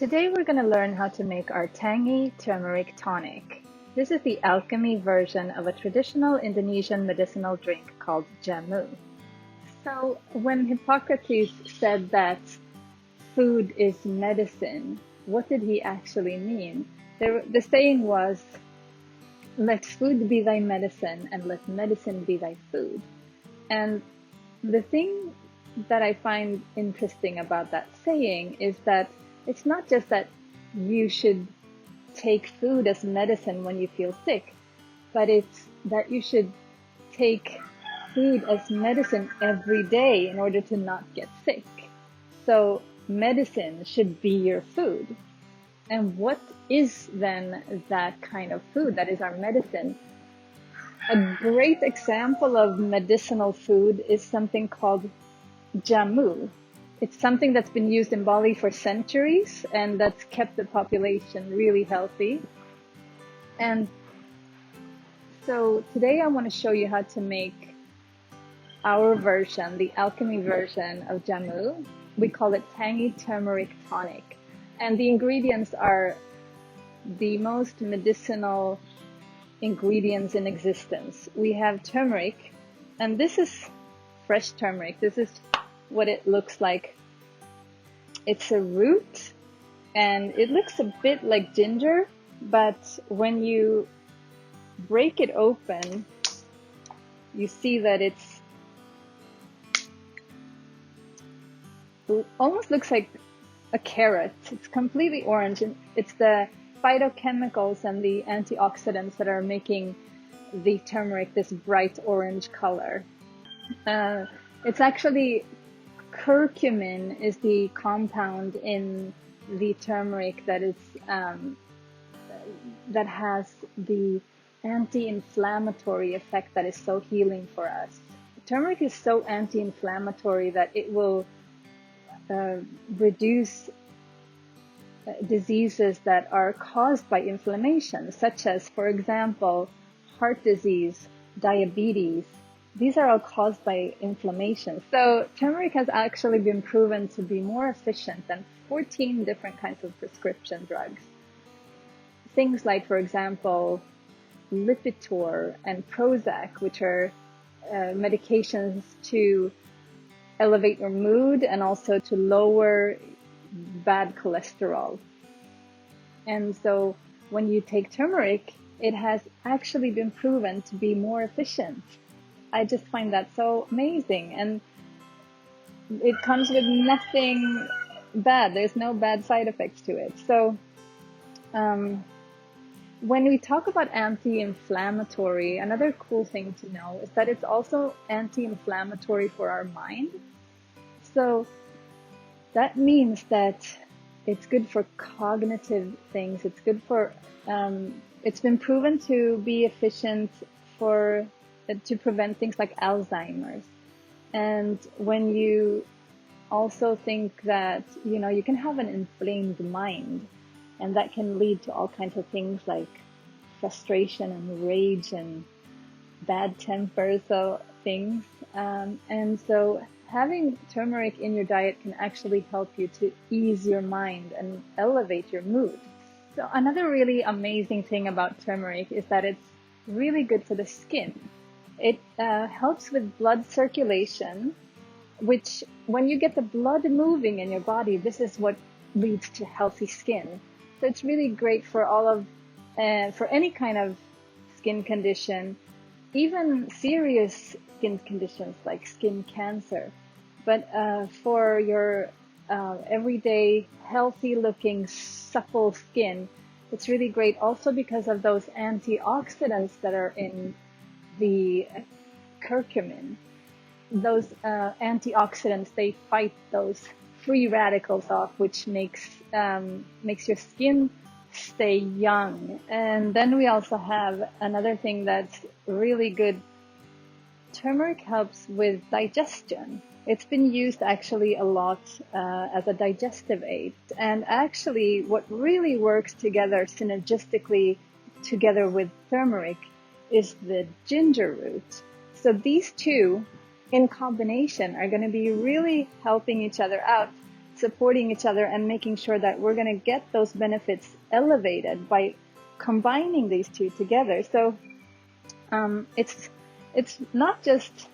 Today we're going to learn how to make our Tangy Turmeric Tonic. This is the Alchemy version of a traditional Indonesian medicinal drink called jamu. So when Hippocrates said that food is medicine, what did he actually mean? The saying was, let food be thy medicine and let medicine be thy food. And the thing that I find interesting about that saying is that it's not just that you should take food as medicine when you feel sick, but it's that you should take food as medicine every day in order to not get sick. So medicine should be your food. And what is then that kind of food that is our medicine? A great example of medicinal food is something called jamu. It's something that's been used in Bali for centuries and that's kept the population really healthy. And so today I want to show you how to make our version, the Alchemy version of jamu. We call it Tangy Turmeric Tonic. And the ingredients are the most medicinal ingredients in existence. We have turmeric, and this is fresh turmeric. This is what it looks like. It's a root and it looks a bit like ginger, but when you break it open, you see that it almost looks like a carrot. It's completely orange, and it's the phytochemicals and the antioxidants that are making the turmeric this bright orange color. It's actually curcumin is the compound in the turmeric that is that has the anti-inflammatory effect that is so healing for us. Turmeric is so anti-inflammatory that it will reduce diseases that are caused by inflammation, such as, for example, heart disease, diabetes. These are all caused by inflammation. So turmeric has actually been proven to be more efficient than 14 different kinds of prescription drugs. Things like, for example, Lipitor and Prozac, which are medications to elevate your mood and also to lower bad cholesterol. And so when you take turmeric, it has actually been proven to be more efficient. I just find that so amazing, and it comes with nothing bad. There's no bad side effects to it. So when we talk about anti-inflammatory, another cool thing to know is that it's also anti-inflammatory for our mind. So that means that it's good for cognitive things. It's good for, it's been proven to be efficient to prevent things like Alzheimer's. And when you also think that, you can have an inflamed mind, and that can lead to all kinds of things like frustration and rage and bad temper, things. And so having turmeric in your diet can actually help you to ease your mind and elevate your mood. So another really amazing thing about turmeric is that it's really good for the skin. It helps with blood circulation, which when you get the blood moving in your body, this is what leads to healthy skin. So it's really great for for any kind of skin condition, even serious skin conditions like skin cancer. But for your everyday healthy looking supple skin, it's really great also because of those antioxidants that are in the curcumin. Those antioxidants, they fight those free radicals off, which makes your skin stay young. And then we also have another thing that's really good. Turmeric helps with digestion. It's been used actually a lot as a digestive aid. And actually what really works together synergistically together with turmeric is the ginger root. So these two in combination are going to be really helping each other out supporting each other and making sure that we're going to get those benefits elevated by combining these two together. So it's not just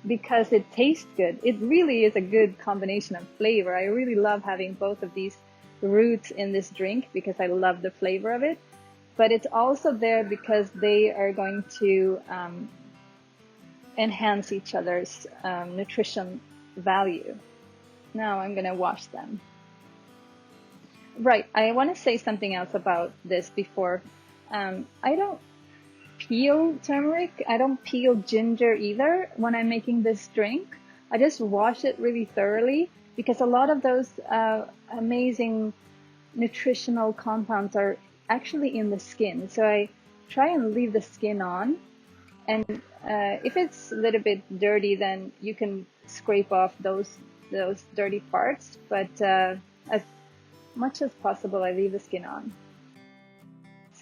because it tastes good. It really is a good combination of flavor. I really love having both of these roots in this drink because I love the flavor of it. But it's also there because they are going to enhance each other's nutrition value. Now I'm going to wash them. Right, I want to say something else about this before. I don't peel turmeric. I don't peel ginger either when I'm making this drink. I just wash it really thoroughly because a lot of those amazing nutritional compounds are actually in the skin. So I try and leave the skin on. And if it's a little bit dirty, then you can scrape off those dirty parts. But as much as possible, I leave the skin on.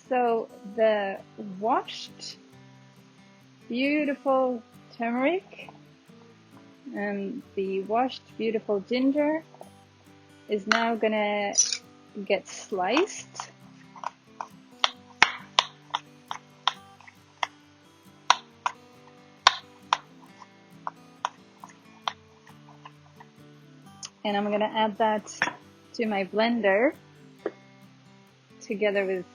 So the washed, beautiful turmeric and the washed, beautiful ginger is now gonna get sliced. And I'm gonna add that to my blender together with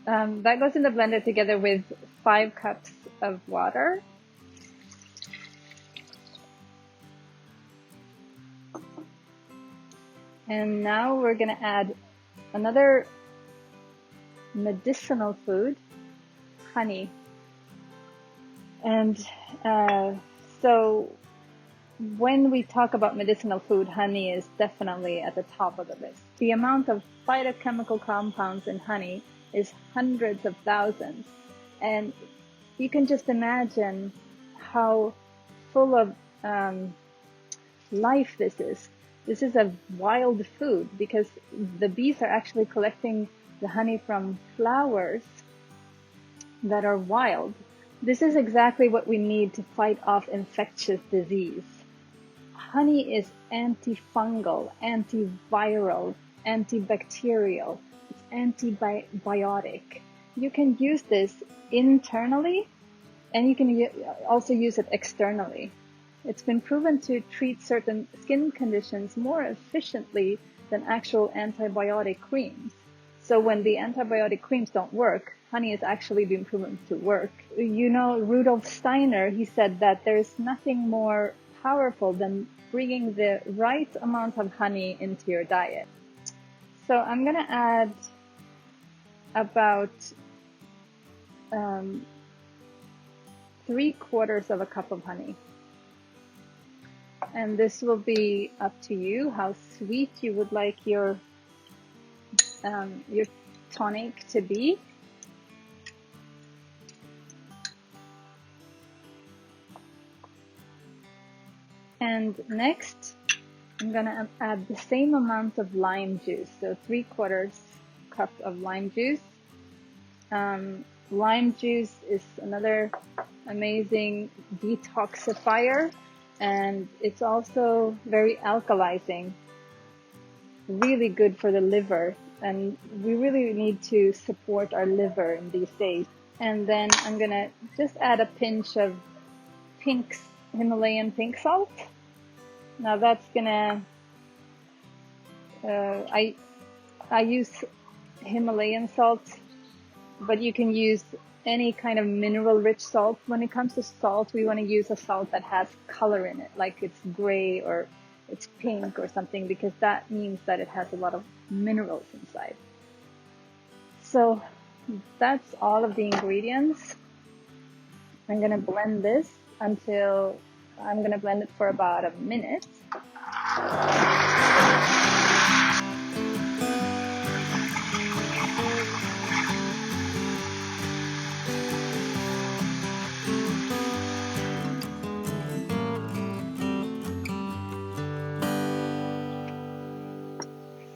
that goes in the blender together with 5 cups of water. And now we're going to add another medicinal food, honey. And so when we talk about medicinal food, honey is definitely at the top of the list. The amount of phytochemical compounds in honey is hundreds of thousands. And you can just imagine how full of life this is. This is a wild food because the bees are actually collecting the honey from flowers that are wild. This is exactly what we need to fight off infectious disease. Honey is antifungal, antiviral, antibacterial. It's antibiotic. You can use this internally and you can also use it externally. It's been proven to treat certain skin conditions more efficiently than actual antibiotic creams. So when the antibiotic creams don't work, honey has actually been proven to work. You know, Rudolf Steiner, he said that there's nothing more powerful than bringing the right amount of honey into your diet. So I'm going to add about 3/4 of a cup of honey. And this will be up to you how sweet you would like your tonic to be. And next, I'm gonna add the same amount of lime juice, so 3/4 cup of lime juice. Lime juice is another amazing detoxifier, and it's also very alkalizing, really good for the liver, and we really need to support our liver in these days. And then I'm gonna just add a pinch of Himalayan pink salt. Now that's gonna, I use Himalayan salt, but you can use any kind of mineral-rich salt. When it comes to salt, we want to use a salt that has color in it, like it's gray or it's pink or something, because that means that it has a lot of minerals inside. So that's all of the ingredients. I'm going to blend this until I'm going to blend it for about a minute.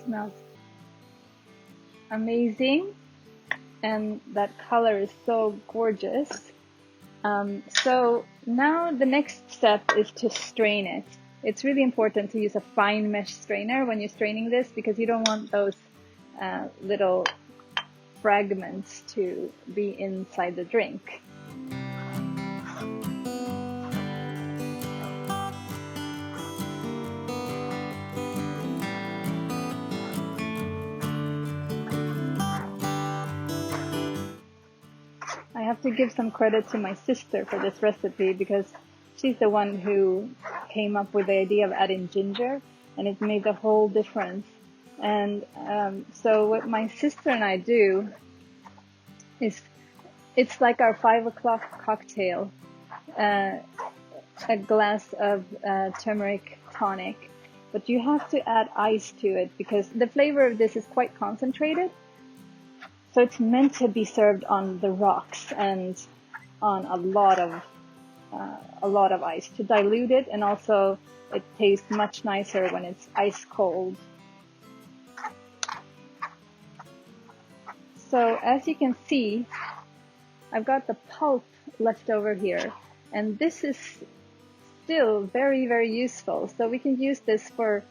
Smells amazing, and that color is so gorgeous. So now the next step is to strain it. it's really important to use a fine mesh strainer when you're straining this, because you don't want those little fragments to be inside the drink. I have to give some credit to my sister for this recipe, because she's the one who came up with the idea of adding ginger, and it made the whole difference. And so what my sister and I do is, it's like our 5 o'clock cocktail, a glass of turmeric tonic, but you have to add ice to it because the flavor of this is quite concentrated. So it's meant to be served on the rocks and on a lot of ice to dilute it, and also it tastes much nicer when it's ice cold. So as you can see, I've got the pulp left over here, and this is still very, very useful. So we can use this for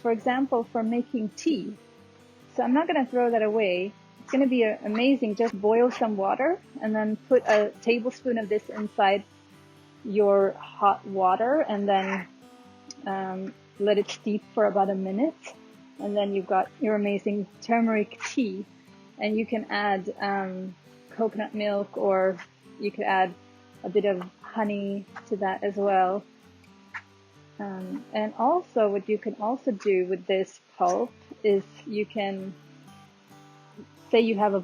example, for making tea. So I'm not going to throw that away. It's going to be amazing. Just boil some water and then put a tablespoon of this inside your hot water, and then let it steep for about a minute. And then you've got your amazing turmeric tea. And you can add coconut milk, or you could add a bit of honey to that as well. And also what you can also do with this pulp is, you can say you have a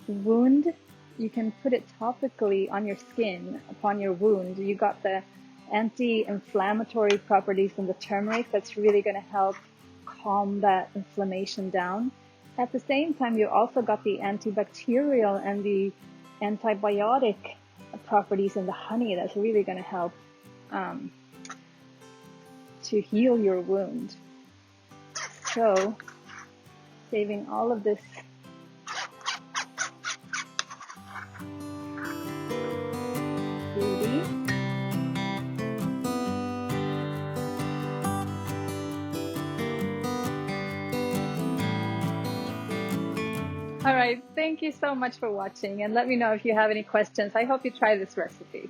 wound, you can put it topically on your skin upon your wound. You got the anti-inflammatory properties in the turmeric that's really going to help calm that inflammation down. At the same time, you also got the antibacterial and the antibiotic properties in the honey that's really going to help to heal your wound. So, saving all of this beauty. Alright, thank you so much for watching, and let me know if you have any questions. I hope you try this recipe.